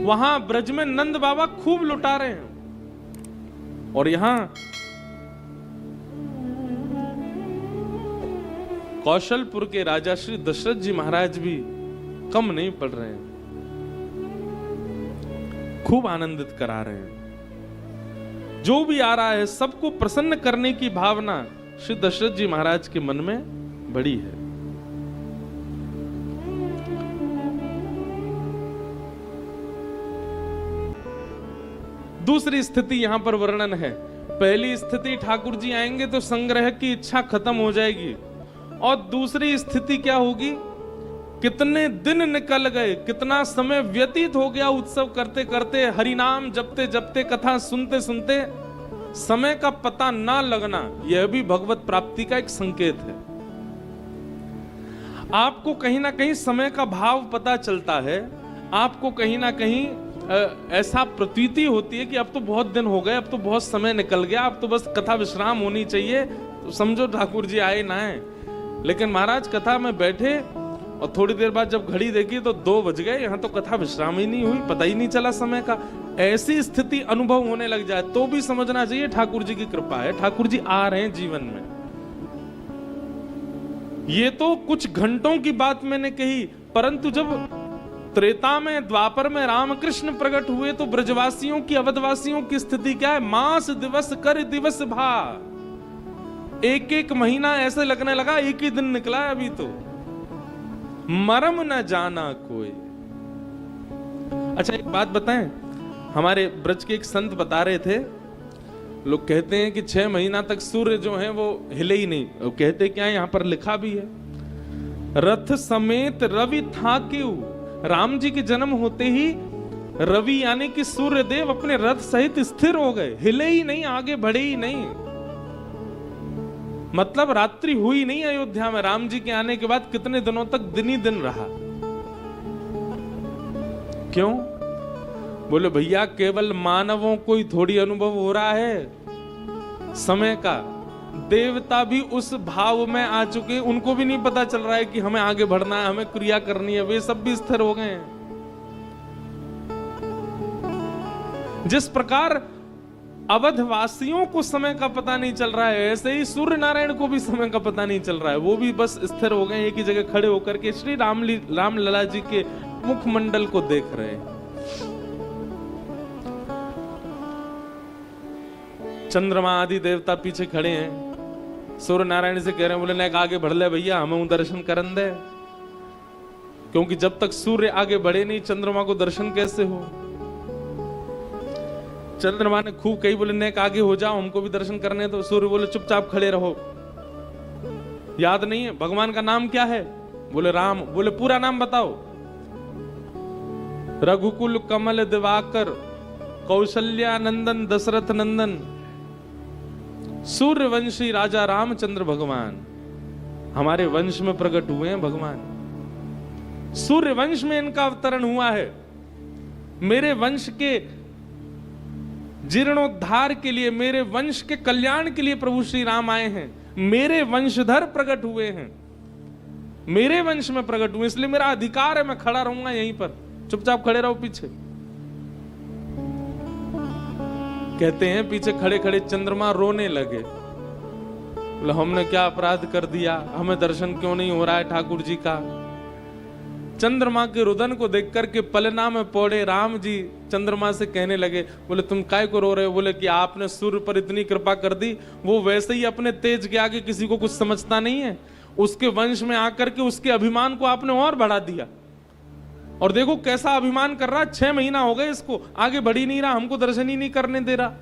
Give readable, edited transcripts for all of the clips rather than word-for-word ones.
वहां ब्रज में नंद बाबा खूब लुटा रहे हैं, और यहां कौशलपुर के राजा श्री दशरथ जी महाराज भी कम नहीं पड़ रहे हैं, खूब आनंदित करा रहे हैं। जो भी आ रहा है सबको प्रसन्न करने की भावना श्री दशरथ जी महाराज के मन में बड़ी है। दूसरी स्थिति यहां पर वर्णन है। पहली स्थिति ठाकुर जी आएंगे तो संग्रह की इच्छा खत्म हो जाएगी, और दूसरी स्थिति क्या होगी, कितने दिन निकल गए, कितना समय व्यतीत हो गया उत्सव करते करते, हरिनाम जपते जपते, कथा सुनते सुनते, समय का पता ना लगना, यह भी भगवत प्राप्ति का एक संकेत है। आपको कहीं ना कहीं समय का भाव पता चलता है, आपको कहीं ना कहीं ऐसा प्रतीति होती है कि अब तो बहुत दिन हो गए, अब तो बहुत समय निकल गया, अब तो बस कथा विश्राम होनी चाहिए, तो समझो ठाकुर जी आए ना आए। लेकिन महाराज कथा में बैठे और थोड़ी देर बाद जब घड़ी देखी तो 2 बज गए, यहां तो कथा विश्राम ही नहीं हुई, पता ही नहीं चला समय का। ऐसी स्थिति अनुभव होने लग जाए तो भी समझना चाहिए ठाकुर जी की कृपा है, ठाकुर जी आ रहे हैं जीवन में। ये तो कुछ घंटों की बात मैंने कही, परंतु जब त्रेता में, द्वापर में रामकृष्ण प्रकट हुए तो ब्रजवासियों की, अवधवासियों की स्थिति क्या है, मास दिवस कर दिवस भा, एक एक महीना ऐसे लगने लगा एक ही दिन निकला है अभी तो, मरम न जाना कोई। अच्छा एक बात बताएं, हमारे ब्रज के एक संत बता रहे थे, लोग कहते हैं कि 6 महीना तक सूर्य जो है वो हिले ही नहीं, वो कहते क्या है, यहां पर लिखा भी है, रथ समेत रवि था क्यों, राम जी के जन्म होते ही रवि यानी कि सूर्य देव अपने रथ सहित स्थिर हो गए, हिले ही नहीं, आगे बढ़े ही नहीं। मतलब रात्रि हुई नहीं अयोध्या में, राम जी के आने के बाद कितने दिनों तक दिन ही दिन रहा। क्यों? बोले भैया केवल मानवों को ही थोड़ी अनुभव हो रहा है समय का, देवता भी उस भाव में आ चुके, उनको भी नहीं पता चल रहा है कि हमें आगे बढ़ना है, हमें क्रिया करनी है, वे सब भी स्थिर हो गए हैं। जिस प्रकार अवधवासियों को समय का पता नहीं चल रहा है, ऐसे ही सूर्य नारायण को भी समय का पता नहीं चल रहा है, वो भी बस स्थिर हो गए, एक ही जगह खड़े होकर के श्री राम लला जी के मुखमंडल को देख रहे हैं। चंद्रमा आदि देवता पीछे खड़े हैं, सूर्य नारायण से कह रहे हैं, बोले नेक आगे बढ़ ले भैया, हमें दर्शन करन दे, क्योंकि जब तक सूर्य आगे बढ़े नहीं चंद्रमा को दर्शन कैसे हो। चंद्रमा ने खूब कही, बोले नेक आगे हो जाओ, हमको भी दर्शन करने दो। सूर्य बोले चुपचाप खड़े रहो, याद नहीं है भगवान का नाम क्या है? बोले राम। बोले पूरा नाम बताओ। रघुकुल कमल दिवाकर कौशल्या नंदन दशरथ नंदन सूर्यवंशी राजा रामचंद्र भगवान हमारे वंश में प्रकट हुए हैं। भगवान सूर्य वंश में इनका अवतरण हुआ है। मेरे वंश के जीर्णोद्धार के लिए, मेरे वंश के कल्याण के लिए प्रभु श्री राम आए हैं। मेरे वंशधर प्रकट हुए हैं, मेरे वंश में प्रकट हुए, इसलिए मेरा अधिकार है, मैं खड़ा रहूंगा यहीं पर, चुपचाप खड़े रहो पीछे। कहते हैं पीछे खड़े खड़े चंद्रमा रोने लगे, बोले हमने क्या अपराध कर दिया, हमें दर्शन क्यों नहीं हो रहा है ठाकुर जी का। चंद्रमा के रुदन को देख करके पलना में पौड़े राम जी चंद्रमा से कहने लगे, बोले तुम काय को रो रहे हो? बोले कि आपने सूर्य पर इतनी कृपा कर दी, वो वैसे ही अपने तेज के आगे किसी को कुछ समझता नहीं है, उसके वंश में आकर के उसके अभिमान को आपने और बढ़ा दिया, और देखो कैसा अभिमान कर रहा, 6 महीना हो गए इसको, आगे बढ़ ही नहीं रहा, हमको दर्शन ही नहीं करने दे रहा।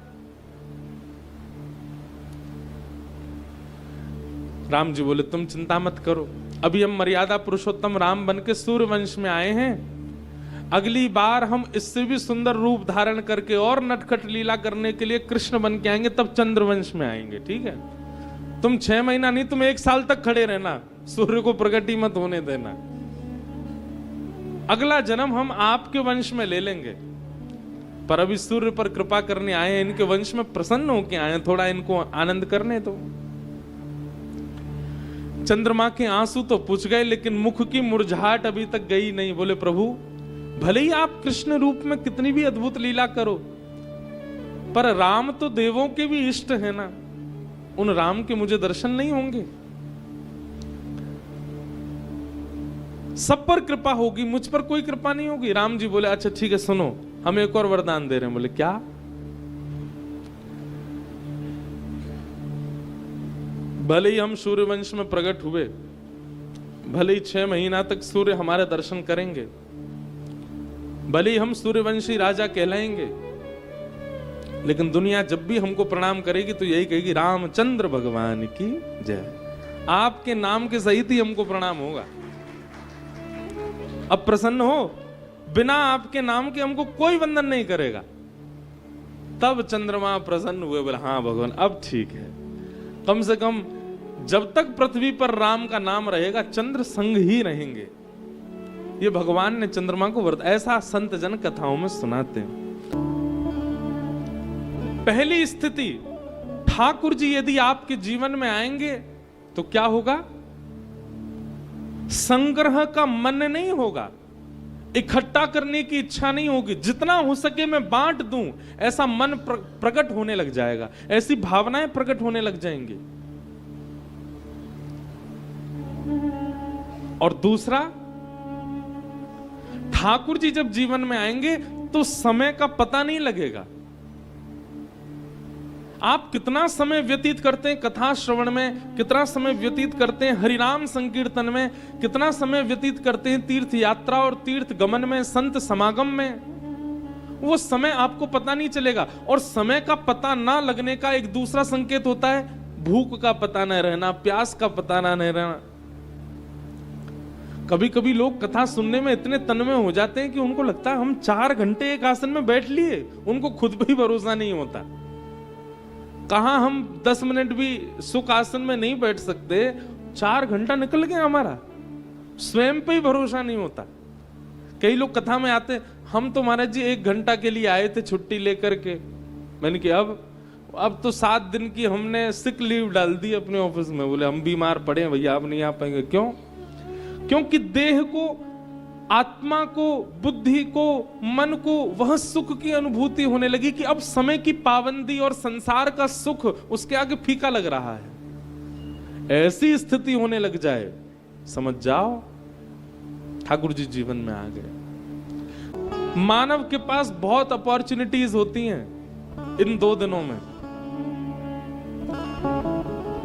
राम जी बोले तुम चिंता मत करो, अभी हम मर्यादा पुरुषोत्तम राम बन के सूर्य वंश में आए हैं, अगली बार हम इससे भी सुंदर रूप धारण करके और नटखट लीला करने के लिए कृष्ण बन के आएंगे, तब चंद्रवंश में आएंगे, ठीक है? तुम 6 महीना नहीं, तुम 1 साल तक खड़े रहना, सूर्य को प्रकट ही मत होने देना। अगला जन्म हम आपके वंश में ले लेंगे, पर अभी सूर्य पर कृपा करने आए हैं, इनके वंश में प्रसन्न होके आए हैं, थोड़ा इनको आनंद करने दो। चंद्रमा के आंसू तो पूछ गए, लेकिन मुख की मुरझाहट अभी तक गई नहीं। बोले प्रभु भले ही आप कृष्ण रूप में कितनी भी अद्भुत लीला करो, पर राम तो देवों के भी इष्ट है ना, उन राम के मुझे दर्शन नहीं होंगे? सब पर कृपा होगी, मुझ पर कोई कृपा नहीं होगी। राम जी बोले अच्छा ठीक है सुनो, हम एक और वरदान दे रहे हैं। बोले क्या? भले ही हम सूर्यवंश में प्रकट हुए, भले ही 6 महीना तक सूर्य हमारे दर्शन करेंगे, भले ही हम सूर्यवंशी राजा कहलाएंगे, लेकिन दुनिया जब भी हमको प्रणाम करेगी तो यही कहेगी रामचंद्र भगवान की जय। आपके नाम के सहित ही हमको प्रणाम होगा। अब प्रसन्न हो, बिना आपके नाम के हमको कोई वंदन नहीं करेगा। तब चंद्रमा प्रसन्न हुए, बोले हाँ भगवान अब ठीक है, कम से कम जब तक पृथ्वी पर राम का नाम रहेगा चंद्र संग ही रहेंगे। ये भगवान ने चंद्रमा को व्रत, ऐसा संत जन कथाओं में सुनाते हैं। पहली स्थिति, ठाकुर जी यदि आपके जीवन में आएंगे तो क्या होगा? संग्रह का मन नहीं होगा, इकट्ठा करने की इच्छा नहीं होगी, जितना हो सके मैं बांट दूं, ऐसा मन प्रकट होने लग जाएगा, ऐसी भावनाएं प्रकट होने लग जाएंगी। और दूसरा, ठाकुर जी जब जीवन में आएंगे तो समय का पता नहीं लगेगा। आप कितना समय व्यतीत करते हैं कथा श्रवण में, कितना समय व्यतीत करते हैं हरिनाम संकीर्तन में, कितना समय व्यतीत करते हैं तीर्थ यात्रा और तीर्थ गमन में, संत समागम में, वो समय आपको पता नहीं चलेगा। और समय का पता ना लगने का एक दूसरा संकेत होता है भूख का पता न रहना, प्यास का पता ना रहना। कभी कभी लोग कथा सुनने में इतने तन्मय हो जाते हैं कि उनको लगता है हम 4 घंटे एक आसन में बैठ लिए, उनको खुद भी भरोसा नहीं होता। कहां हम 10 मिनट भी सुख आसन में नहीं बैठ सकते, 4 घंटा निकल गया हमारा, स्वयं पे ही भरोसा नहीं होता। कई लोग कथा में आते, हम तो महाराज जी 1 घंटा के लिए आए थे छुट्टी लेकर के। मैंने कहा अब तो 7 दिन की हमने सिक लीव डाल दी अपने ऑफिस में। बोले हम बीमार पड़े हैं भैया, आप नहीं आ पाएंगे। क्यों? क्योंकि देह को, आत्मा को, बुद्धि को, मन को वह सुख की अनुभूति होने लगी कि अब समय की पाबंदी और संसार का सुख उसके आगे फीका लग रहा है। ऐसी स्थिति होने लग जाए, समझ जाओ ठाकुर जी जीवन में आ गए। मानव के पास बहुत अपॉर्चुनिटीज होती हैं इन 2 दिनों में।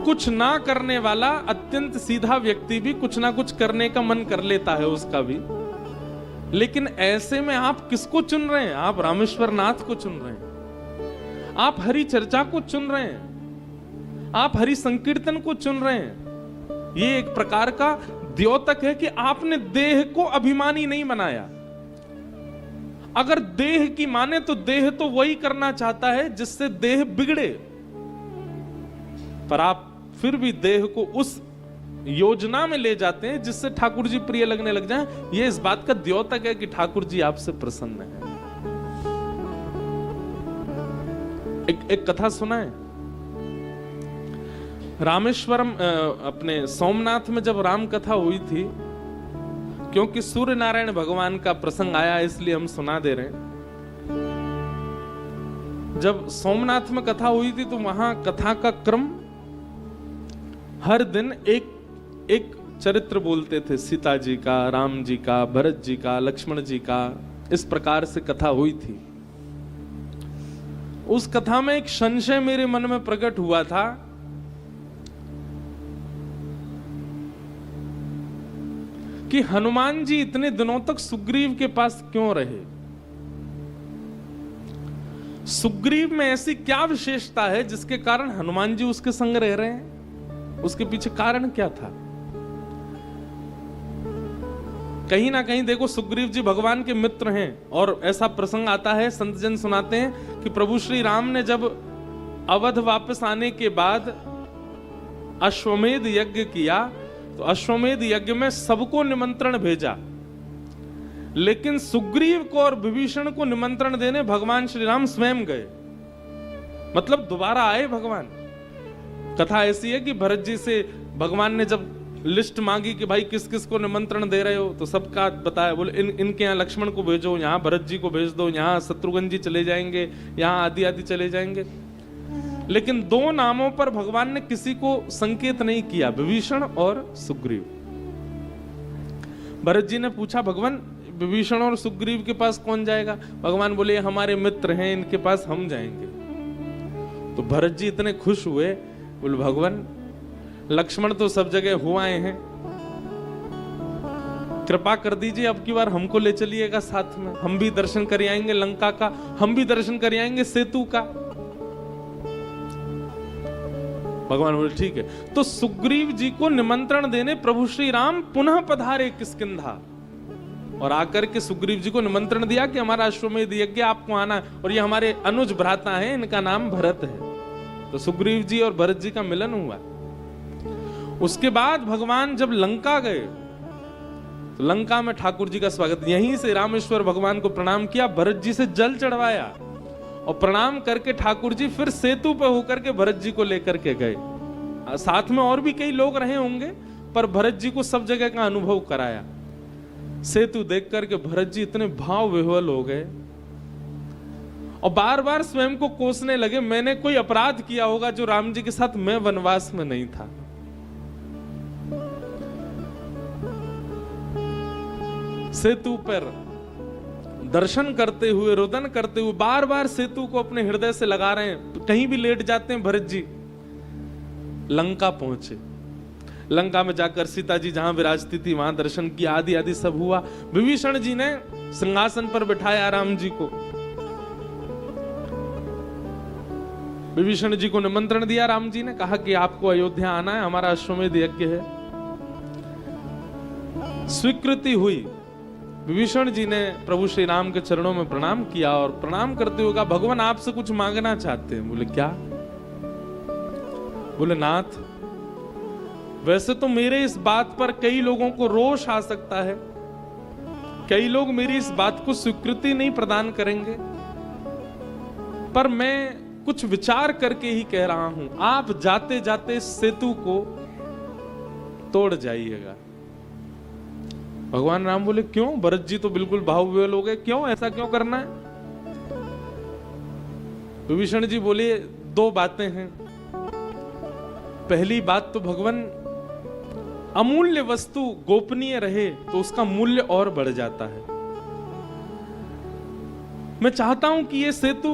कुछ ना करने वाला अत्यंत सीधा व्यक्ति भी कुछ ना कुछ करने का मन कर लेता है उसका भी। लेकिन ऐसे में आप किसको चुन रहे हैं? आप रामेश्वर नाथ को चुन रहे हैं, आप हरि चर्चा को चुन रहे हैं, आप हरि संकीर्तन को चुन रहे हैं। ये एक प्रकार का द्योतक है कि आपने देह को अभिमानी नहीं बनाया। अगर देह की माने तो देह तो वही करना चाहता है जिससे देह बिगड़े, पर आप फिर भी देह को उस योजना में ले जाते हैं जिससे ठाकुर जी प्रिय लगने लग जाएं। ये इस बात का द्योतक है कि ठाकुर जी आपसे प्रसन्न है। एक कथा सुना है, रामेश्वरम अपने सोमनाथ में जब राम कथा हुई थी, क्योंकि सूर्य नारायण भगवान का प्रसंग आया इसलिए हम सुना दे रहे हैं। जब सोमनाथ में कथा हुई थी तो वहां कथा का क्रम हर दिन एक चरित्र बोलते थे, सीता जी का, राम जी का, भरत जी का, लक्ष्मण जी का, इस प्रकार से कथा हुई थी। उस कथा में एक संशय मेरे मन में प्रकट हुआ था कि हनुमान जी इतने दिनों तक सुग्रीव के पास क्यों रहे। सुग्रीव में ऐसी क्या विशेषता है जिसके कारण हनुमान जी उसके संग रह रहे हैं? उसके पीछे कारण क्या था? कहीं ना कहीं देखो, सुग्रीव जी भगवान के मित्र हैं और ऐसा प्रसंग आता है, संत जन सुनाते हैं कि प्रभु श्री राम ने जब अवध वापस आने के बाद अश्वमेध यज्ञ किया तो अश्वमेध यज्ञ में सबको निमंत्रण भेजा, लेकिन सुग्रीव को और विभीषण को निमंत्रण देने भगवान श्री राम स्वयं गए। मतलब दोबारा आए भगवान। कथा ऐसी है कि भरत जी से भगवान ने जब लिस्ट मांगी कि भाई किस किस को निमंत्रण दे रहे हो, तो सबका बताया। बोले इनके यहाँ लक्ष्मण को भेजो, यहाँ भरत जी को भेज दो, यहाँ शत्रुघ्न जी चले जाएंगे, यहाँ आदि आदि चले जाएंगे। लेकिन दो नामों पर भगवान ने किसी को संकेत नहीं किया, विभीषण और सुग्रीव। भरत जी ने पूछा, भगवान विभीषण और सुग्रीव के पास कौन जाएगा? भगवान बोले हमारे मित्र हैं, इनके पास हम जाएंगे। तो भरत जी इतने खुश हुए, बोले भगवान लक्ष्मण तो सब जगह हो आए हैं, कृपा कर दीजिए अब की बार हमको ले चलिएगा साथ में, हम भी दर्शन कर आएंगे लंका का, हम भी दर्शन कर आएंगे सेतु का। भगवान बोले ठीक है। तो सुग्रीव जी को निमंत्रण देने प्रभु श्री राम पुनः पधारे किष्किंधा, और आकर के सुग्रीव जी को निमंत्रण दिया कि हमारा अश्वमेध यज्ञ आपको आना है, और ये हमारे अनुज भ्राता हैं, इनका नाम भरत है। तो सुग्रीव जी और भरत जी का मिलन हुआ। उसके बाद भगवान जब लंका गए तो लंका में ठाकुर जी का स्वागत, यहीं से रामेश्वर भगवान को प्रणाम किया, भरत जी से जल चढ़वाया, और प्रणाम करके ठाकुर जी फिर सेतु पे होकर के भरत जी को लेकर के गए। साथ में और भी कई लोग रहे होंगे, पर भरत जी को सब जगह का अनुभव कराया। सेतु देख करके भरत जी इतने भाव विह्वल हो गए, और बार बार स्वयं को कोसने लगे, मैंने कोई अपराध किया होगा जो राम जी के साथ मैं वनवास में नहीं था। सेतु पर दर्शन करते हुए, रुदन करते हुए, बार बार सेतु को अपने हृदय से लगा रहे हैं, कहीं भी लेट जाते हैं भरत जी। लंका पहुंचे, लंका में जाकर सीता जी जहां विराजती थी वहां दर्शन किया, आदि आदि सब हुआ। विभीषण जी ने सिंहासन पर बिठाया राम जी को, विभीषण जी को निमंत्रण दिया राम जी ने, कहा कि आपको अयोध्या आना है, हमारा अश्वमेध यज्ञ है। स्वीकृति हुई। विभीषण जी ने प्रभु श्री राम के चरणों में प्रणाम किया, और प्रणाम करते हुए कहा, भगवान आपसे कुछ मांगना चाहते हैं। बोले क्या? बोले नाथ, वैसे तो मेरे इस बात पर कई लोगों को रोष आ सकता है, कई लोग मेरी इस बात को स्वीकृति नहीं प्रदान करेंगे, पर मैं कुछ विचार करके ही कह रहा हूं, आप जाते जाते सेतु को तोड़ जाइएगा। भगवान राम बोले क्यों? भरत जी तो बिल्कुल भावविह्वल हो गए, क्यों, ऐसा क्यों करना है? विभीषण जी बोले दो बातें हैं। पहली बात तो भगवान, अमूल्य वस्तु गोपनीय रहे तो उसका मूल्य और बढ़ जाता है। मैं चाहता हूं कि यह सेतु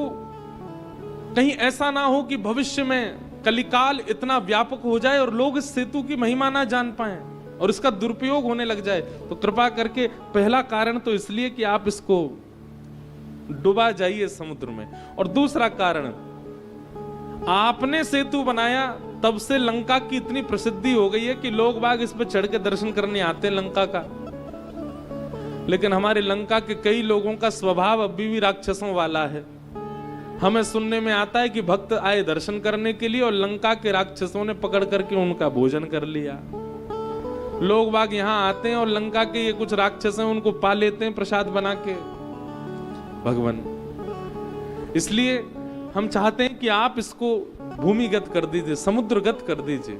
कहीं ऐसा ना हो कि भविष्य में कलिकाल इतना व्यापक हो जाए और लोग इस सेतु की महिमा ना जान पाएं और इसका दुरुपयोग होने लग जाए। तो कृपा करके, पहला कारण तो इसलिए कि आप इसको डुबा जाइए समुद्र में, और दूसरा कारण, आपने सेतु बनाया तब से लंका की इतनी प्रसिद्धि हो गई है कि लोग बाग इस पे चढ़ के दर्शन करने आते हैं लंका का। लेकिन हमारे लंका के कई लोगों का स्वभाव अभी भी राक्षसों वाला है। हमें सुनने में आता है कि भक्त आए दर्शन करने के लिए और लंका के राक्षसों ने पकड़ करके उनका भोजन कर लिया। लोग बाग यहाँ आते हैं और लंका के ये कुछ राक्षस हैं, उनको पा लेते हैं प्रसाद बना के। भगवान, इसलिए हम चाहते हैं कि आप इसको भूमिगत कर दीजिए, समुद्रगत कर दीजिए।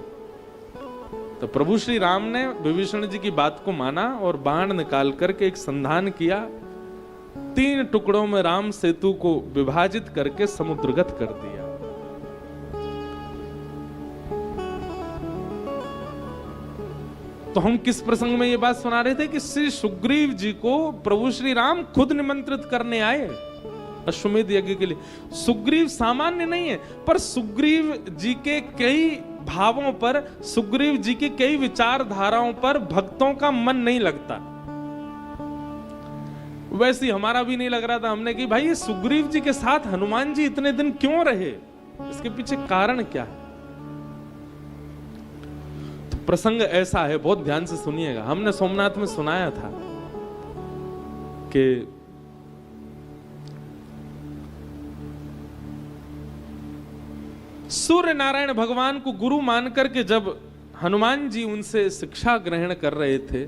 तो प्रभु श्री राम ने विभीषण जी की बात को माना और बाण निकाल करके एक संधान किया, 3 टुकड़ों में राम सेतु को विभाजित करके समुद्रगत कर दिया। तो हम किस प्रसंग में ये बात सुना रहे थे कि श्री सुग्रीव जी को प्रभु श्री राम खुद निमंत्रित करने आए अश्वमेध यज्ञ के लिए। सुग्रीव सामान्य नहीं है, पर सुग्रीव जी के कई भावों पर, सुग्रीव जी की कई विचारधाराओं पर भक्तों का मन नहीं लगता। वैसे हमारा भी नहीं लग रहा था। हमने कि भाई ये सुग्रीव जी के साथ हनुमान जी इतने दिन क्यों रहे, इसके पीछे कारण क्या है? तो प्रसंग ऐसा है, बहुत ध्यान से सुनिएगा। हमने सोमनाथ में सुनाया था कि सूर्य नारायण भगवान को गुरु मान करके जब हनुमान जी उनसे शिक्षा ग्रहण कर रहे थे,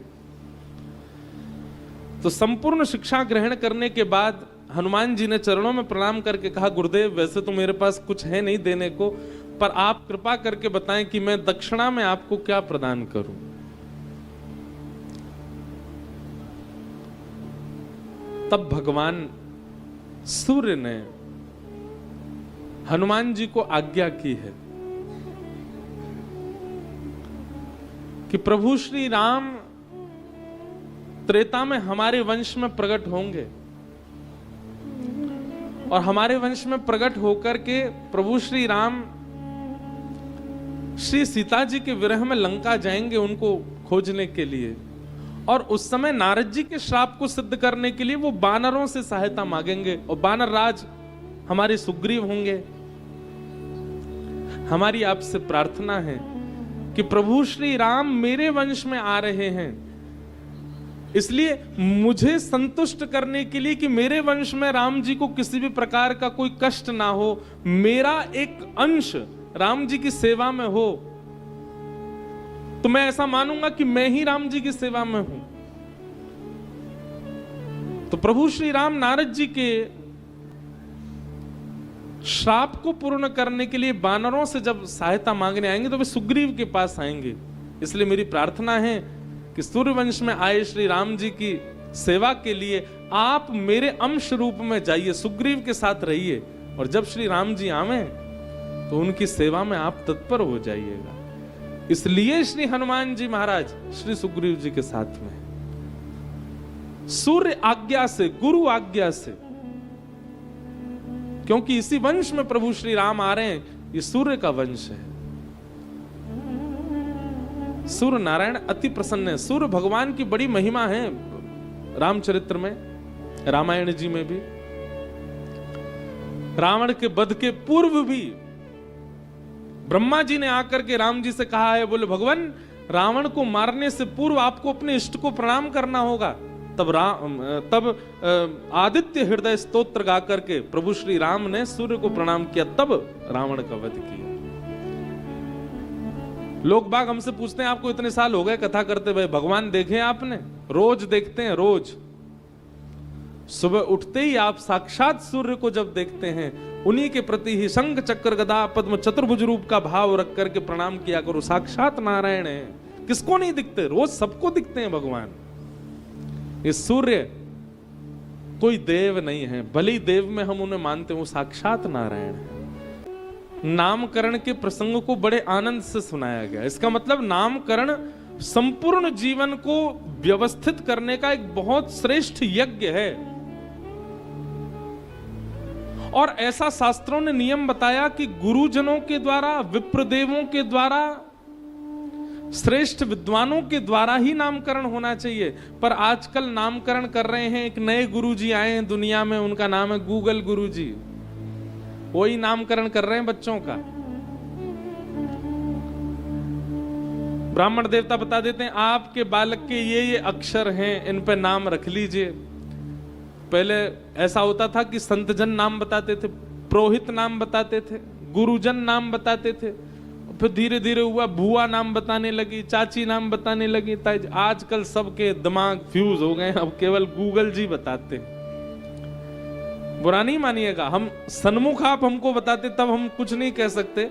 तो संपूर्ण शिक्षा ग्रहण करने के बाद हनुमान जी ने चरणों में प्रणाम करके कहा, गुरुदेव वैसे तो मेरे पास कुछ है नहीं देने को, पर आप कृपा करके बताएं कि मैं दक्षिणा में आपको क्या प्रदान करूं। तब भगवान सूर्य ने हनुमान जी को आज्ञा की है कि प्रभु श्री राम त्रेता में हमारे वंश में प्रकट होंगे और हमारे वंश में प्रकट होकर के प्रभु श्री राम श्री सीता जी के विरह में लंका जाएंगे उनको खोजने के लिए, और उस समय नारद जी के श्राप को सिद्ध करने के लिए वो बानरों से सहायता मांगेंगे और बानर राज हमारे सुग्रीव होंगे। हमारी आपसे प्रार्थना है कि प्रभु श्री राम मेरे वंश में आ रहे हैं, इसलिए मुझे संतुष्ट करने के लिए कि मेरे वंश में राम जी को किसी भी प्रकार का कोई कष्ट ना हो, मेरा एक अंश राम जी की सेवा में हो, तो मैं ऐसा मानूंगा कि मैं ही राम जी की सेवा में हूं। तो प्रभु श्री राम नारद जी के श्राप को पूर्ण करने के लिए बानरों से जब सहायता मांगने आएंगे तो वे सुग्रीव के पास आएंगे। इसलिए मेरी प्रार्थना है कि सूर्यवंश में आए श्री राम जी की सेवा के लिए आप मेरे अंश रूप में जाइए, सुग्रीव के साथ रहिए, और जब श्री राम जी आवे तो उनकी सेवा में आप तत्पर हो जाइएगा। इसलिए श्री हनुमान जी महाराज श्री सुग्रीव जी के साथ में, सूर्य आज्ञा से, गुरु आज्ञा से, क्योंकि इसी वंश में प्रभु श्री राम आ रहे हैं, ये सूर्य का वंश है। सूर्य नारायण अति प्रसन्न है। सूर्य भगवान की बड़ी महिमा है रामचरित्र में, रामायण जी में भी। रावण के वध के पूर्व भी ब्रह्मा जी ने आकर के राम जी से कहा है, बोले भगवान रावण को मारने से पूर्व आपको अपने इष्ट को प्रणाम करना होगा। तब आदित्य हृदय स्तोत्र गा करके प्रभु श्री राम ने सूर्य को प्रणाम किया, तब रावण का वध किया। लोग बाग हमसे पूछते हैं आपको इतने साल हो गए कथा करते हुए, भगवान देखे आपने? रोज देखते हैं, रोज सुबह उठते ही आप साक्षात सूर्य को जब देखते हैं, उन्हीं के प्रति ही शंख चक्र गदा पद्म चतुर्भुज रूप का भाव रख करके प्रणाम किया करो। साक्षात नारायण है, किसको नहीं दिखते? रोज सबको दिखते हैं भगवान। ये सूर्य कोई देव नहीं है, भले ही देव में हम उन्हें मानते हो, साक्षात नारायण है। नामकरण के प्रसंग को बड़े आनंद से सुनाया गया। इसका मतलब नामकरण संपूर्ण जीवन को व्यवस्थित करने का एक बहुत श्रेष्ठ यज्ञ है, और ऐसा शास्त्रों ने नियम बताया कि गुरुजनों के द्वारा, विप्रदेवों के द्वारा, श्रेष्ठ विद्वानों के द्वारा ही नामकरण होना चाहिए। पर आजकल नामकरण कर रहे हैं, एक नए गुरुजी आए हैं दुनिया में, उनका नाम है गूगल गुरुजी, वही नामकरण कर रहे हैं बच्चों का। ब्राह्मण देवता बता देते हैं आपके बालक के ये अक्षर हैं, इन पे नाम रख लीजिए। पहले ऐसा होता था कि संतजन नाम बताते थे, पुरोहित नाम बताते थे, गुरुजन नाम बताते थे, फिर धीरे धीरे हुआ बुआ नाम बताने लगी, चाची नाम बताने लगी। आजकल सबके दिमाग फ्यूज हो गए, अब केवल गूगल जी बताते हैं। बुरा नहीं मानिएगा, हम सन्मुख आप हमको बताते तब हम कुछ नहीं कह सकते।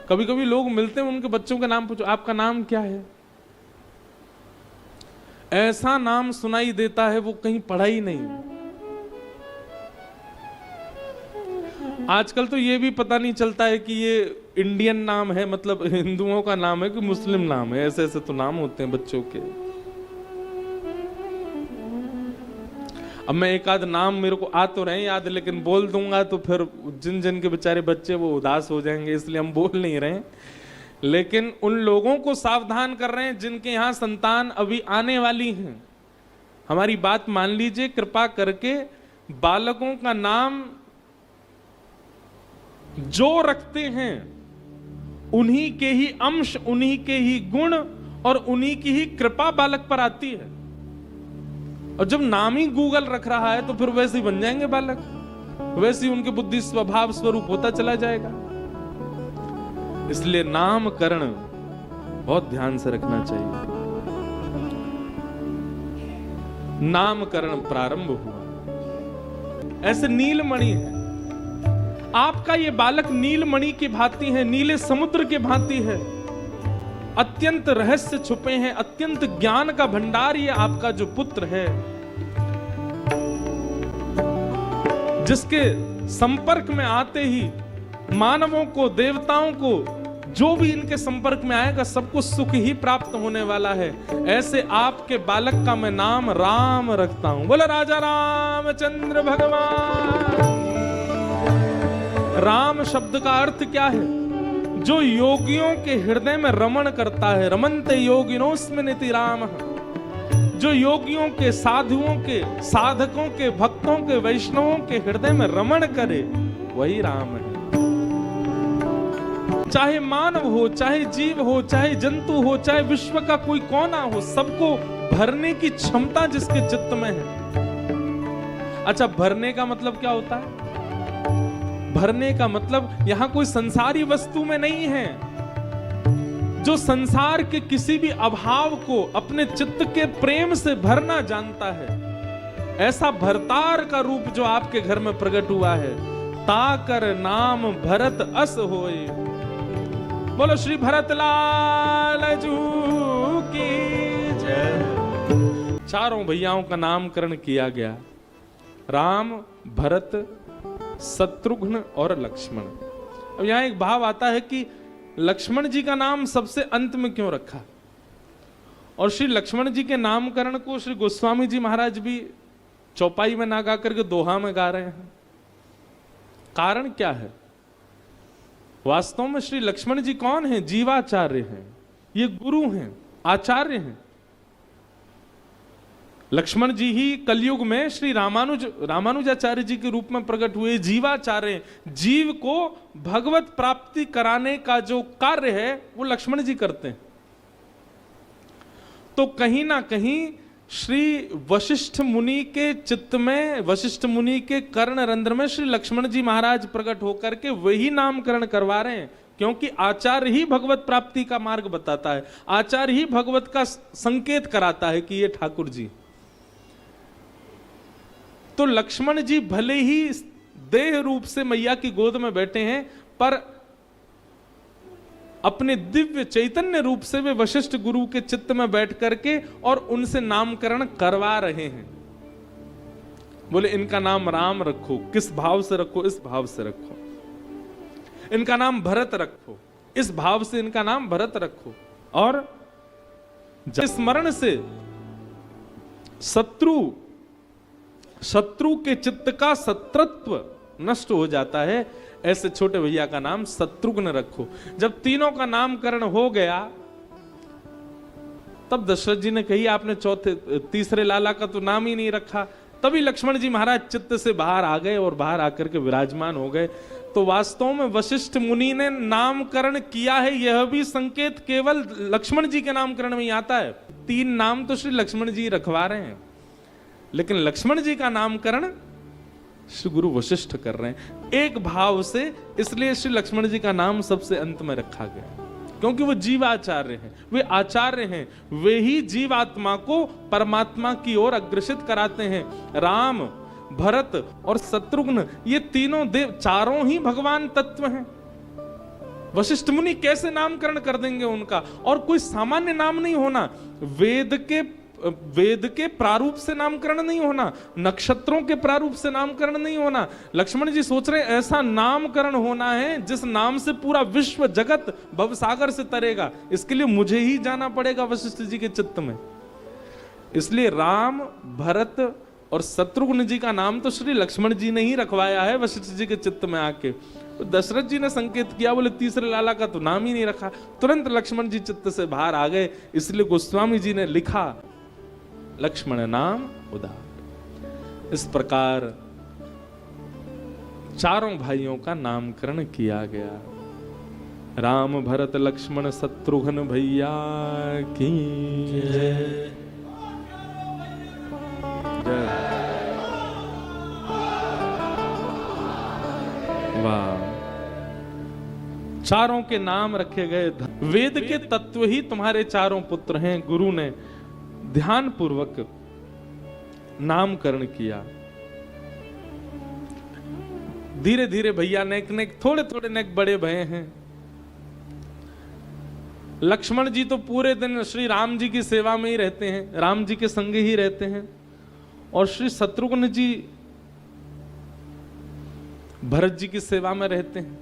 कभी कभी लोग मिलते हैं, उनके बच्चों का नाम पूछो, आपका नाम क्या है? ऐसा नाम सुनाई देता है वो कहीं पढ़ा ही नहीं। आजकल तो ये भी पता नहीं चलता है कि ये इंडियन नाम है, मतलब हिंदुओं का नाम है कि मुस्लिम नाम है। ऐसे ऐसे तो नाम होते हैं बच्चों के। अब मैं एक आध नाम मेरे को आ तो रहे याद, लेकिन बोल दूंगा तो फिर जिन जिन के बेचारे बच्चे वो उदास हो जाएंगे, इसलिए हम बोल नहीं रहे। लेकिन उन लोगों को सावधान कर रहे हैं जिनके यहाँ संतान अभी आने वाली हैं। हमारी बात मान लीजिए, कृपा करके बालकों का नाम जो रखते हैं उन्हीं के ही अंश, उन्हीं के ही गुण और उन्हीं की ही कृपा बालक पर आती है। और जब नाम ही गूगल रख रहा है तो फिर वैसे ही बन जाएंगे बालक, वैसे ही उनके बुद्धि स्वभाव स्वरूप होता चला जाएगा। इसलिए नामकरण बहुत ध्यान से रखना चाहिए। नामकरण प्रारंभ हुआ, ऐसे नीलमणि है, आपका ये बालक नीलमणि की भांति है, नीले समुद्र के भांति है। अत्यंत रहस्य छुपे हैं, अत्यंत ज्ञान का भंडार ये आपका जो पुत्र है। जिसके संपर्क में आते ही मानवों को, देवताओं को, जो भी इनके संपर्क में आएगा सबको सुख ही प्राप्त होने वाला है। ऐसे आपके बालक का मैं नाम राम रखता हूं। बोला राजा रामचंद्र भगवान। राम शब्द का अर्थ क्या है? जो योगियों के हृदय में रमण करता है। रमन्ते योगिनोस्मिनिति रामः। जो योगियों के, साधुओं के, साधकों के, भक्तों के, वैष्णवों के हृदय में रमण करे, वही राम है। चाहे मानव हो, चाहे जीव हो, चाहे जंतु हो, चाहे विश्व का कोई कोना हो, सबको भरने की क्षमता जिसके चित्त में है। अच्छा, भरने का मतलब क्या होता है? भरने का मतलब यहां कोई संसारी वस्तु में नहीं है। जो संसार के किसी भी अभाव को अपने चित्त के प्रेम से भरना जानता है, ऐसा भरतार का रूप जो आपके घर में प्रकट हुआ है। ताकर नाम भरत अस होए। बोलो श्री भरत लाल जू की जय। चारों भैयाओं का नामकरण किया गया, राम, भरत, शत्रुघ्न और लक्ष्मण। अब यहां एक भाव आता है कि लक्ष्मण जी का नाम सबसे अंत में क्यों रखा? और श्री लक्ष्मण जी के नामकरण को श्री गोस्वामी जी महाराज भी चौपाई में ना गा करके दोहा में गा रहे हैं। कारण क्या है? वास्तव में श्री लक्ष्मण जी कौन हैं? जीवाचार्य हैं, ये गुरु हैं, आचार्य हैं। लक्ष्मण जी ही कलयुग में श्री रामानुजाचार्य जी के रूप में प्रकट हुए जीवाचार्य। जीव को भगवत प्राप्ति कराने का जो कार्य है वो लक्ष्मण जी करते हैं। तो कहीं ना कहीं श्री वशिष्ठ मुनि के चित्त में, वशिष्ठ मुनि के कर्ण रंध्र में श्री लक्ष्मण जी महाराज प्रकट होकर के वही नामकरण करवा रहे हैं, क्योंकि आचार्य ही भगवत प्राप्ति का मार्ग बताता है। आचार्य ही भगवत का संकेत कराता है कि ये ठाकुर जी। तो लक्ष्मण जी भले ही देह रूप से मैया की गोद में बैठे हैं, पर अपने दिव्य चैतन्य रूप से वे वशिष्ठ गुरु के चित्त में बैठ करके और उनसे नामकरण करवा रहे हैं। बोले इनका नाम राम रखो। किस भाव से रखो? इस भाव से रखो। इनका नाम भरत रखो, इस भाव से इनका नाम भरत रखो। और स्मरण से शत्रु के चित्त का शत्रुत्व नष्ट हो जाता है। ऐसे छोटे भैया का नाम शत्रुघ्न रखो। जब तीनों का नामकरण हो गया, तब दशरथ जी ने कही आपने तीसरे लाला का तो नाम ही नहीं रखा। तभी लक्ष्मण जी महाराज चित्त से बाहर आ गए और बाहर आकर के विराजमान हो गए। तो वास्तव में वशिष्ठ मुनि ने नामकरण किया है, यह भी संकेत केवल लक्ष्मण जी के नामकरण में ही आता है। 3 नाम तो श्री लक्ष्मण जी रखवा रहे हैं, लेकिन लक्ष्मण जी का नामकरण श्री गुरु वशिष्ठ कर रहे हैं एक भाव से। इसलिए श्री लक्ष्मण जी का नाम सबसे अंत में रखा गया, क्योंकि वो जीवाचार्य हैं, वे आचार्य हैं। वे ही जीवात्मा को परमात्मा की ओर अग्रसित कराते हैं। राम, भरत और शत्रुघ्न, ये तीनों देव, चारों ही भगवान तत्व हैं। वशिष्ठ मुनि कैसे नामकरण कर देंगे उनका? और कोई सामान्य नाम नहीं होना, वेद के प्रारूप से नामकरण नहीं होना, नक्षत्रों के प्रारूप से नामकरण नहीं होना। लक्ष्मण जी सोच रहे ऐसा नामकरण होना है जिस नाम से पूरा विश्व जगत भवसागर से तरेगा। इसके लिए मुझे ही जाना पड़ेगा वशिष्ठ जी के चित्त में। इसलिए राम, भरत और शत्रुघ्न जी का नाम तो श्री लक्ष्मण जी ने ही रखवाया है वशिष्ठ जी के चित्त में आके। तो दशरथ जी ने संकेत किया, बोले तीसरे लाला का तो नाम ही नहीं रखा। तुरंत लक्ष्मण जी चित्त से बाहर आ गए। इसलिए गोस्वामी जी ने लिखा लक्ष्मण नाम उदार। इस प्रकार चारों भाइयों का नामकरण किया गया। राम, भरत, लक्ष्मण, शत्रुघ्न भैया की जय। वाह, चारों के नाम रखे गए। वेद के तत्व ही तुम्हारे चारों पुत्र हैं। गुरु ने ध्यान पूर्वक नामकरण किया। धीरे धीरे भैया नेक नेक, थोड़े थोड़े नेक बड़े भये हैं। लक्ष्मण जी तो पूरे दिन श्री राम जी की सेवा में ही रहते हैं, राम जी के संग ही रहते हैं। और श्री शत्रुघ्न जी भरत जी की सेवा में रहते हैं।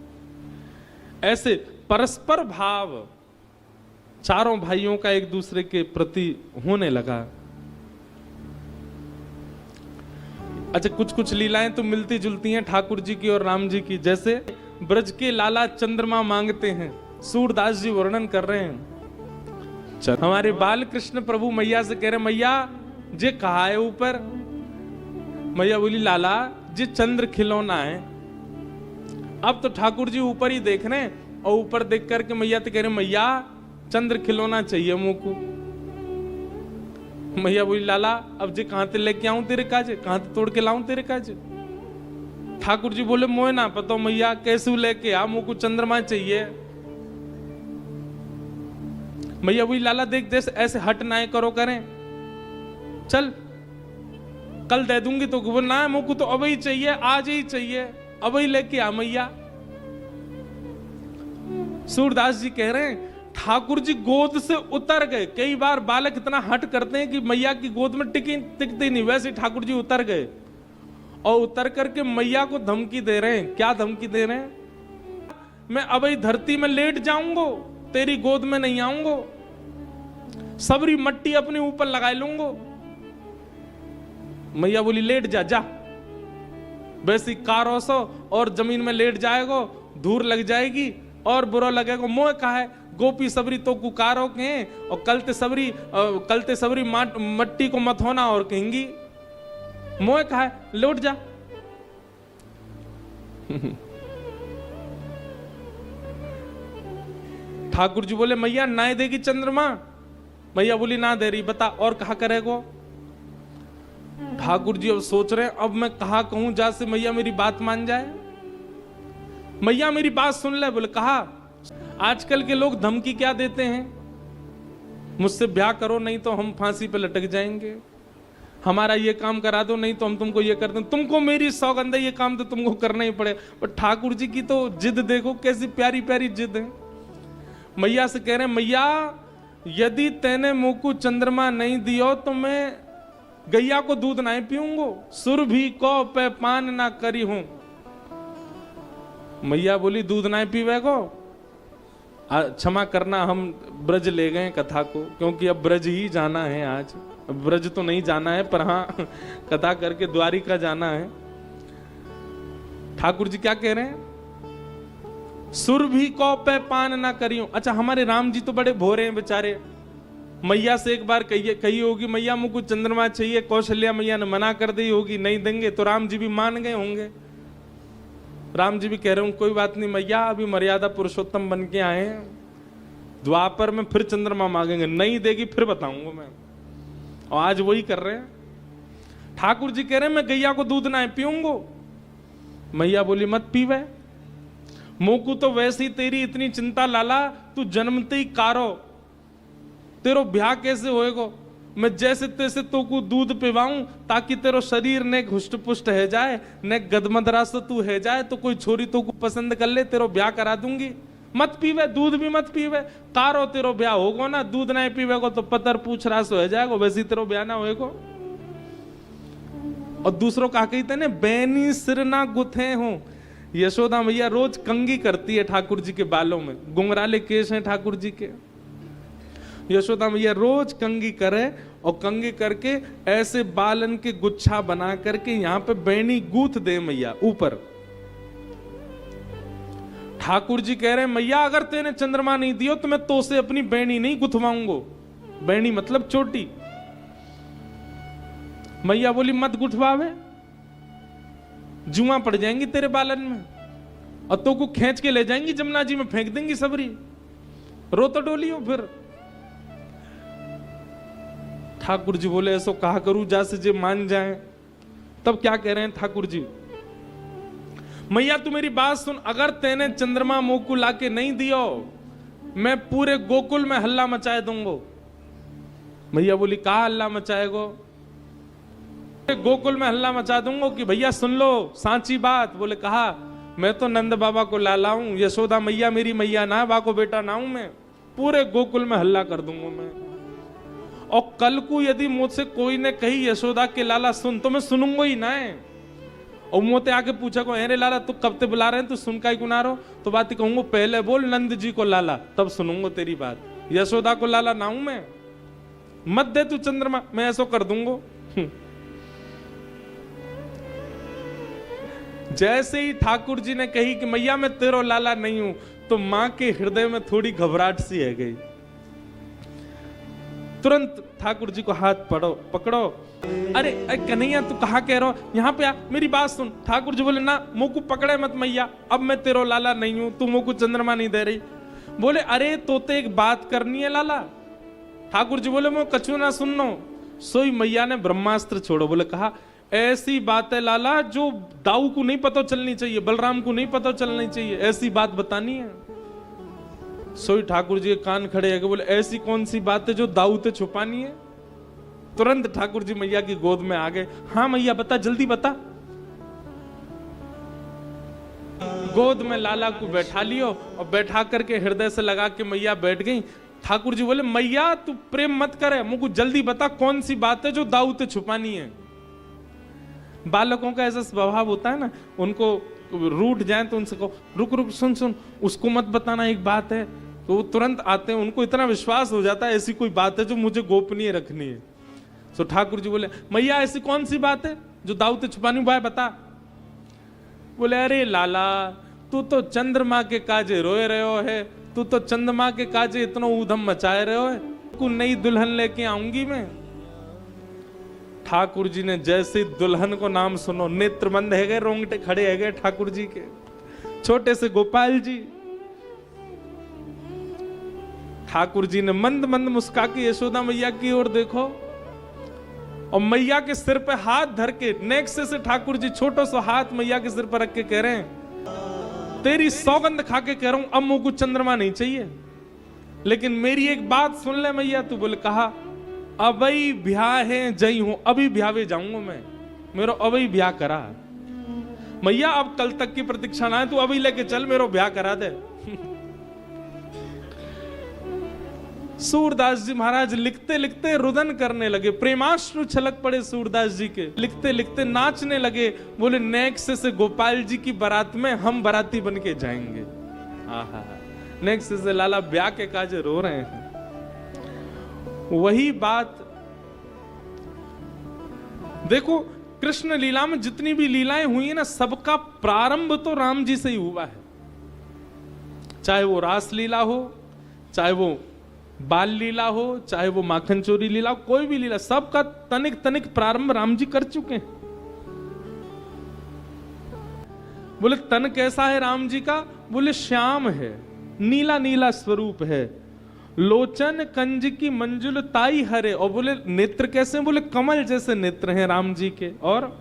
ऐसे परस्पर भाव चारों भाइयों का एक दूसरे के प्रति होने लगा। अच्छा, कुछ कुछ लीलाएं तो मिलती जुलती हैं ठाकुर जी की और राम जी की। जैसे ब्रज के लाला चंद्रमा मांगते हैं, सूरदास जी वर्णन कर रहे हैं। हमारे बाल कृष्ण प्रभु मैया से कह रहे, मैया जे कहा है ऊपर? मैया बोली, लाला जे चंद्र खिलौना है। अब तो ठाकुर जी ऊपर ही देख रहे हैं और ऊपर देख करके मैया तो कह रहे, मैया चंद्र खिलौना चाहिए मुझको। मैया बोली, लाला अब जे कहां ते लेके आऊं तेरे काज, कहां ते तोड़ के लाऊं तेरे काज? ठाकुर जी बोले, मोए ना पता मैया, कैसे लेके आ, मुझको चंद्रमा चाहिए। मैया बोली, लाला देख जैसे ऐसे हट ना करो करें, चल कल दे दूंगी तो ना, मुझको तो अब ही चाहिए, आज ही चाहिए, अब ही लेके आ मैया। सूरदास जी कह रहे हैं ठाकुर जी गोद से उतर गए। कई बार बालक इतना हट करते हैं कि मैया की गोद में टिकते नहीं, वैसे ठाकुर जी उतर गए और उतर करके मैया को धमकी दे रहे हैं। क्या धमकी दे रहे हैं? मैं अब ही धरती में लेट जाऊंगा, तेरी गोद में नहीं आऊंगा, सबरी मट्टी अपने ऊपर लगा लूंगा। मैया बोली, लेट जा जा। वैसी कारोसो और जमीन में लेट जाएगो, धूर लग जाएगी और बुरा लगेगा। मोह कहा है गोपी सबरी तो कुकारो के, और कलते सबरी मट्टी को मत होना और कहेंगी। मोह कहा है लौट जा। ठाकुर जी बोले, मैया ना देगी चंद्रमा? मैया बोली, ना दे रही, बता और कहा करेगो? ठाकुर जी अब सोच रहे हैं, अब मैं कहा कहूं जा से मैया मेरी बात मान जाए। मैया मेरी बात सुन ले। बोले, कहा आजकल के लोग धमकी क्या देते हैं, मुझसे ब्याह करो नहीं तो हम फांसी पे लटक जाएंगे, हमारा ये काम करा दो नहीं तो हम तुमको ये कर दें। तुमको मेरी सौगंध है, ये काम तो तुमको करना ही पड़े। पर ठाकुर जी की तो जिद देखो, कैसी प्यारी प्यारी जिद है। मैया से कह रहे हैं, मैया यदि तेने मुंह को चंद्रमा नहीं दियो तो मैं गैया को दूध नहीं पीऊंगो, सुर भी को पे पान ना करी हूं। मैया बोली, दूध नहीं पीवे को? क्षमा करना, हम ब्रज ले गए कथा को, क्योंकि अब ब्रज ही जाना है आज। ब्रज तो नहीं जाना है, पर हाँ कथा करके द्वारिका जाना है। ठाकुर जी क्या कह रहे हैं? सुर भी को पे पान ना करियो। अच्छा, हमारे राम जी तो बड़े भोरे हैं बेचारे। मैया से एक बार कही होगी, मैया मुझको चंद्रमा चाहिए, कौशल्या मैया ने मना कर दी होगी, नहीं देंगे, तो राम जी भी मान गए होंगे। राम जी भी कह रहे हूं, कोई बात नहीं मैया, अभी मर्यादा पुरुषोत्तम बन के आए हैं, द्वापर में फिर चंद्रमा मांगेंगे, नहीं देगी फिर बताऊंगा मैं। और आज वही कर रहे हैं। ठाकुर जी कह रहे हैं, मैं गैया को दूध ना पीऊंगो। मैया बोली, मत पीवे, मोकू तो वैसे ही तेरी इतनी चिंता लाला, तू जन्मते ही कारो, तेरो ब्याह कैसे होएगो? मैं जैसे तैसे तो को दूध पिवाऊं ताकि तेरो शरीर ने हुष्ट पुष्ट है जाए, ने गदमदरा से तू है जाए, तो कोई छोरी तो को पसंद कर ले, तेरो ब्याह करा दूंगी। मत पीवे, दूध भी मत पीवे, कारो तेरो ब्याह होगो ना, दूध नहीं पीवेगो तो पतर पूछ रहा सो है जाएगा, वैसे तेरो ब्याह ना होएगो। और दूसरों का कहते हैं, बैनी सिर ना गुथे हो। यशोदा मैया रोज कंगी करती है ठाकुर जी के बालों में, गुंगराले केश हैं ठाकुर जी के। यशोदा मैया रोज कंगी करे और कंगी करके ऐसे बालन के गुच्छा बना करके यहां पे बैनी गूथ दे मैया ऊपर। ठाकुर जी कह रहे हैं, मैया अगर तेने चंद्रमा नहीं दियो तो मैं तो से अपनी बैनी नहीं गुथवाऊंगो। बैनी मतलब चोटी। मैया बोली, मत गुठवावे, जुआ पड़ जाएंगी तेरे बालन में और तो को खींच के ले जाएंगी जमुना जी में फेंक देंगी सबरी, रो तो डोलियो फिर। ठाकुर जी बोले, ऐसो कहा करूं जा से जे मान जाए। तब क्या कह रहे हैं ठाकुर जी, मैया तू मेरी बात सुन, अगर तेने चंद्रमा मुंह को लाके नहीं दियो मैं पूरे गोकुल में हल्ला मचाए दूंगो। मैया बोली, कहा हल्ला मचाएगो? गोकुल में हल्ला मचा दूंगो कि भैया सुन लो सांची बात। बोले, कहा मैं तो नंद बाबा को लाला हूं, यशोदा मैया मेरी मैया ना, बाको बेटा ना हूं मैं, पूरे गोकुल में हल्ला कर दूंगा मैं। और कल को यदि मुझसे कोई ने कही यशोदा के लाला सुन, तो मैं सुनूंगा ही ना है। और मोते आके पूछा को अरे लाला तू कब ते बुला रहे हैं, तू सुन का ही गुना रहो, तो बात कहूंगा पहले बोल नंद जी को लाला, तब सुनूंगा तेरी बात। यशोदा को लाला ना हूं मैं, मत दे तू चंद्रमा, मैं ऐसा कर दूंगा। जैसे ही ठाकुर जी ने कही कि मैया मैं तेरो लाला नहीं हूं, तो मां के हृदय में थोड़ी घबराहट सी है गई। तुरंत ठाकुर जी को हाथ पकड़ो। अरे कन्हैया तू कहा कह रहा हो, यहाँ पे आ, मेरी बात सुन। ठाकुर जी बोले ना मुझको पकड़े मत मैया, अब मैं तेरो लाला नहीं हूं, तू मुझको चंद्रमा नहीं दे रही। बोले अरे तोते एक बात करनी है लाला। ठाकुर जी बोले मैं कछु ना सुननो। सोई मैया ने ब्रह्मास्त्र छोड़ो। बोले कहा ऐसी बात है लाला जो दाऊ को नहीं पता चलनी चाहिए, बलराम को नहीं पता चलनी चाहिए, ऐसी बात बतानी है। सोई ठाकुर जी के कान खड़े है, बोले ऐसी कौन सी बात है जो दाऊ ते छुपानी है। तुरंत ठाकुर जी मैया की गोद में आ गए। हाँ मैया बता, जल्दी बता। गोद में लाला को बैठा लियो और बैठा करके हृदय से लगा के मैया बैठ गई। ठाकुर जी बोले मैया तू प्रेम मत करे, मुझको जल्दी बता कौन सी बात है जो दाऊ ते छुपानी है। बालकों का ऐसा स्वभाव होता है ना, उनको रूठ जाए तो उनसे कहो रुक रुक सुन सुन, उसको मत बताना एक बात है, तो वो तुरंत आते हैं। उनको इतना विश्वास हो जाता है ऐसी कोई बात है जो मुझे गोपनीय रखनी है। तो ठाकुर जी बोले मैया ऐसी कौन सी बात है जो दाऊ ते छुपानी, भाई बता। बोले अरे लाला तू तो चंद्रमा के काजे रोए रहे हो है, तू तो चंद्रमा के काजे इतना ऊधम मचाए रहे हो है, को नई दुल्हन लेके आऊंगी मैं। ठाकुर जी ने जैसे दुल्हन को नाम सुनो, नेत्र बंद है गए, रोंगटे खड़े है गए ठाकुर जी के। छोटे से गोपाल जी, ठाकुर जी ने मंद मंद मुस्का के यशोदा मैया की ओर देखो और मैया के सिर पे हाथ धर के नेक्स्ट से ठाकुर जी छोटा सा हाथ मैया के सिर पर रख के कह रहे हैं तेरी सौगंध खा के कह रहा हूं अब मुझको चंद्रमा नहीं चाहिए, लेकिन मेरी एक बात सुन ले मैया। तू बोले कहा अबई ब्याह है जई हूं, अभी ब्यावे जाऊंगा मैं, मेरा अबई ब्याह करा मैया, अब कल तक की प्रतीक्षा ना है, तू अभी लेके चल मेरा ब्याह करा दे। सूरदास जी महाराज लिखते लिखते रुदन करने लगे, प्रेमाश्रु छलक पड़े सूरदास जी के, लिखते लिखते नाचने लगे। बोले नेक्स्ट से गोपाल जी की बारात में हम बाराती बन के जाएंगे। आहा, नेक्स्ट से लाला ब्याह के काजे रो रहे हैं। वही बात देखो, कृष्ण लीला में जितनी भी लीलाएं हुई है ना, सबका प्रारंभ तो राम जी से ही हुआ है। चाहे वो रास लीला हो, चाहे वो बाल लीला हो, चाहे वो माखन चोरी लीला हो, कोई भी लीला, सबका तनिक तनिक प्रारंभ राम जी कर चुके हैं। बोले तन कैसा है राम जी का, बोले श्याम है, नीला नीला स्वरूप है, लोचन कंज की मंजुल ताई हरे, और बोले नेत्र कैसे हैं, बोले कमल जैसे नेत्र हैं राम जी के, और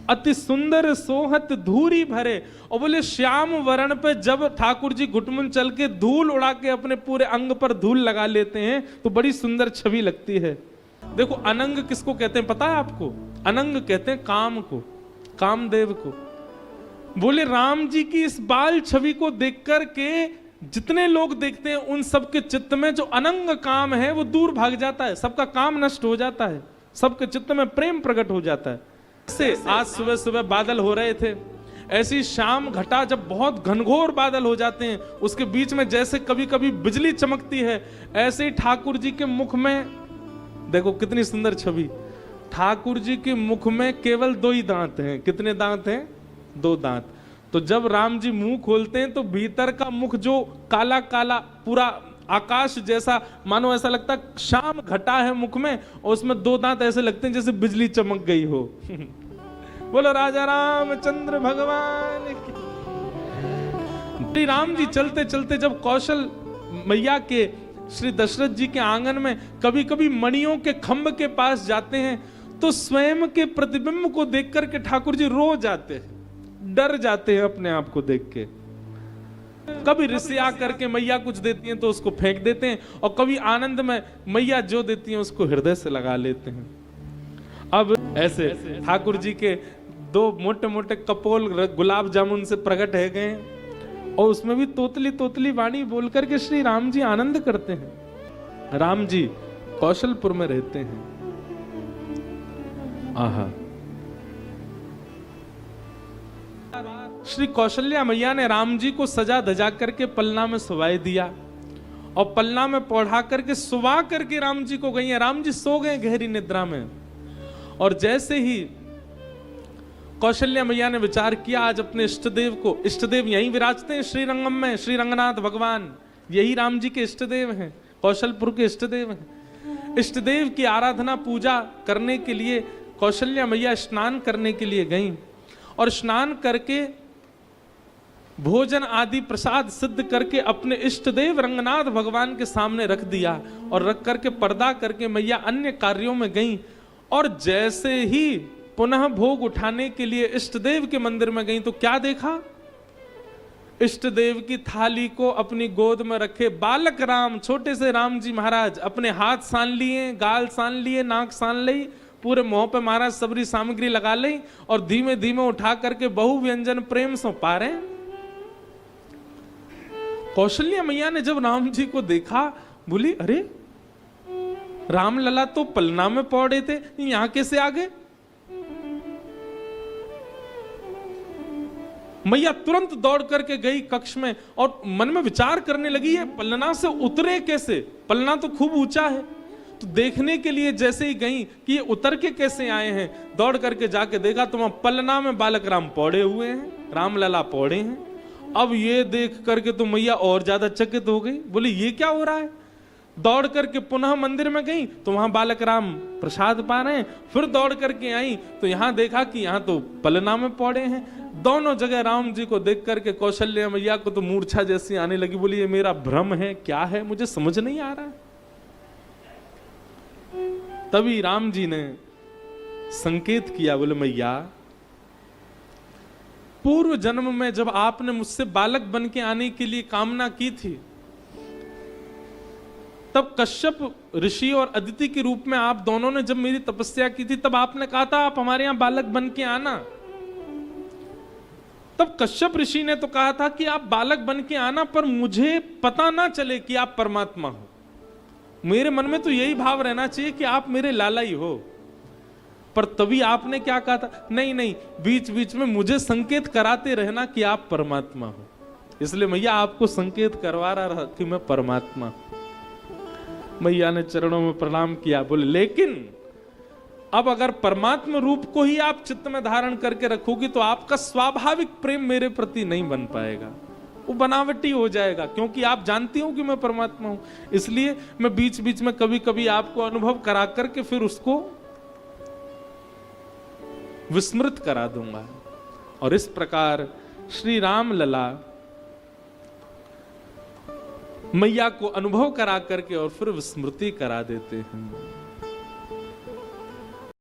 अति सुंदर सोहत धूरी भरे, और बोले श्याम वर्ण पे जब ठाकुर जी घुटमुन चल के धूल उड़ा के अपने पूरे अंग पर धूल लगा लेते हैं तो बड़ी सुंदर छवि लगती है। देखो अनंग किसको कहते हैं पता है आपको? अनंग कहते हैं काम को, कामदेव को। बोले राम जी की इस बाल छवि को देख कर के जितने लोग देखते हैं उन सबके चित्त में जो अनंग काम है वो दूर भाग जाता है, सबका काम नष्ट हो जाता है, सबके चित्त में प्रेम प्रकट हो जाता है। से आज सुबह सुबह बादल हो रहे थे, ऐसी शाम घटा जब बहुत घनघोर बादल हो जाते हैं, उसके बीच में जैसे कभी कभी बिजली चमकती है, ऐसे ही ठाकुर जी के मुख में देखो कितनी सुंदर छवि। ठाकुर जी के मुख में केवल 2 ही दांत हैं। कितने दांत हैं? 2 दांत। तो जब राम जी मुंह खोलते हैं तो भीतर का मुख जो काला काला पूरा आकाश जैसा, मानो ऐसा लगता है शाम घटा है मुख में, और उसमें 2 दांत ऐसे लगते हैं जैसे बिजली चमक गई हो। बोलो राजा रामचंद्र भगवान की। राम जी चलते चलते जब कौशल मैया के श्री दशरथ जी के आंगन में कभी कभी मणियों के खंभ के पास जाते हैं तो स्वयं के प्रतिबिंब को देख करके ठाकुर जी रो जाते हैं, डर जाते हैं अपने आप को देख के। कभी रिसिया करके मैया कुछ देती हैं तो उसको फेंक देते हैं, और कभी आनंद में मैया जो देती हैं उसको हृदय से लगा लेते हैं। अब ऐसे ठाकुर जी के 2 मोटे मोटे कपोल गुलाब जामुन से प्रकट है गए, और उसमें भी तोतली तोतली वाणी बोल करके श्री राम जी आनंद करते हैं। राम जी कौशलपुर में रहते हैं। आहा, श्री कौशल्या मैया ने राम जी को सजा धजा करके पलना में सुवाए दिया और पलना में पौढ़ा करके सुवा करके राम जी को गई है। राम जी सो गए गहरी निद्रा में। और जैसे ही कौशल्या मैया ने विचार किया आज अपने इष्टदेव को, इष्टदेव यहीं विराजते हैं श्रीरंगम में, श्री रंगनाथ भगवान यही राम जी के इष्टदेव हैं, कौशलपुर के इष्टदेव हैं। इष्टदेव की आराधना पूजा करने के लिए कौशल्या मैया स्नान करने के लिए गईं और स्नान करके भोजन आदि प्रसाद सिद्ध करके अपने इष्टदेव रंगनाथ भगवान के सामने रख दिया और रख करके पर्दा करके मैया अन्य कार्यों में गईं। और जैसे ही पुनः भोग उठाने के लिए इष्टदेव के मंदिर में गई तो क्या देखा? इष्टदेव की थाली को अपनी गोद में रखे बालक राम, छोटे से राम जी महाराज अपने हाथ सान लिए, गाल सान लिए, नाक सान ली, पूरे मुंह पे महाराज सबरी सामग्री लगा ली और धीमे धीमे उठा करके बहु व्यंजन प्रेम से पा रहे। कौशल्या मैया ने जब राम जी को देखा बोली अरे राम लला तो पलना में पौड़े थे, यहां कैसे आ गए? मैया तुरंत दौड़ करके गई कक्ष में और मन में विचार करने लगी है पलना से उतरे कैसे, पलना तो खूब ऊंचा है। तो देखने के लिए जैसे ही गई कि ये उतर के कैसे आए हैं, दौड़ करके जाके देखा तो वहां पलना में बालक राम पौड़े हुए हैं, राम लला पौड़े हैं। अब ये देख करके तो मैया और ज्यादा चकित हो गई, बोली ये क्या हो रहा है? दौड़ करके पुनः मंदिर में गई तो वहां बालक राम प्रसाद पा रहे हैं। फिर दौड़ करके आई तो यहां देखा कि यहां तो पलना में पौड़े हैं। दोनों जगह राम जी को देख करके कौशल्या मैया को तो मूर्छा जैसी आने लगी, बोली ये मेरा भ्रम है, क्या है, मुझे समझ नहीं आ रहा। तभी राम जी ने संकेत किया, बोले मैया पूर्व जन्म में जब आपने मुझसे बालक बन के आने के लिए कामना की थी तब कश्यप ऋषि और अदिति के रूप में आप दोनों ने जब मेरी तपस्या की थी तब आपने कहा था आप हमारे यहां बालक बन के आना। तब कश्यप ऋषि ने तो कहा था कि आप बालक बन के आना पर मुझे पता ना चले कि आप परमात्मा हो। मेरे मन में तो यही भाव रहना चाहिए कि आप मेरे लाला ही हो। पर तभी आपने क्या कहा था, नहीं नहीं बीच बीच में मुझे संकेत कराते रहना कि आप परमात्मा हो। इसलिए मैया आपको संकेत करवा रहा कि मैं परमात्मा। मैया ने चरणों में प्रणाम किया, बोले लेकिन अब अगर परमात्मा रूप को ही आप चित्त में धारण करके रखोगी तो आपका स्वाभाविक प्रेम मेरे प्रति नहीं बन पाएगा, वो बनावटी हो जाएगा, क्योंकि आप जानती हो कि मैं परमात्मा हूं। इसलिए मैं बीच बीच में कभी कभी आपको अनुभव करा करके फिर उसको विस्मृत करा दूंगा। और इस प्रकार श्री राम लला मैया को अनुभव करा करके और फिर विस्मृति करा देते हैं।